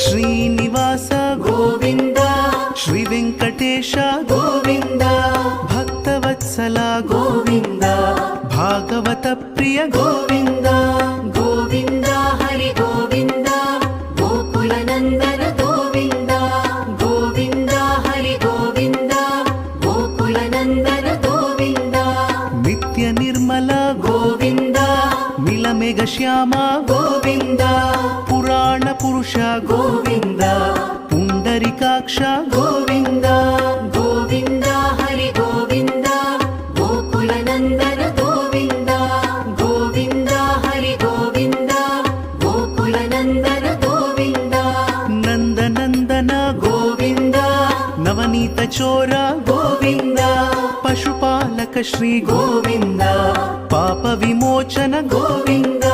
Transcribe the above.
ಶ್ರೀನಿವಾಸ ಗೋವಿಂದ ಶ್ರೀ ವೆಂಕಟೇಶ ಗೋವಿಂದ ಭಕ್ತವತ್ಸಲ ಗೋವಿಂದ ಭಾಗವತ ಪ್ರಿಯ ಗೋವಿಂದ ಗೋವಿಂದ ಹರಿ ಗೋವಿಂದ ಗೋಕುಲ ನಂದನ ಗೋವಿಂದ ಗೋವಿಂದ ಹರಿ ಗೋವಿಂದ ಗೋಕುಲ ನಂದನ ಗೋವಿಂದ ನಿತ್ಯ ನಿರ್ಮಲ ಗೋವಿಂದ ನೀಲಮೇಘ ಶ್ಯಾಮ ಗೋವಿಂದ ಪುರಾಣ ಪುರುಷ ಗೋವಿಂದ ಪುಂಡರಿಕಾಕ್ಷ ಗೋವಿಂದ ಗೋವಿಂದ ಹರಿ ಗೋವಿಂದ ಗೋಕುಲ ನಂದನ ಗೋವಿಂದ ಗೋವಿಂದ ಹರಿ ಗೋವಿಂದ ಗೋಕುಲ ನಂದನ ಗೋವಿಂದ ನಂದನಂದನ ಗೋವಿಂದ ನವನೀತ ಚೋರ ಗೋವಿಂದ ಪಶುಪಾಲಕ ಶ್ರೀ ಗೋವಿಂದ ಪಾಪ ವಿಮೋಚನ ಗೋವಿಂದ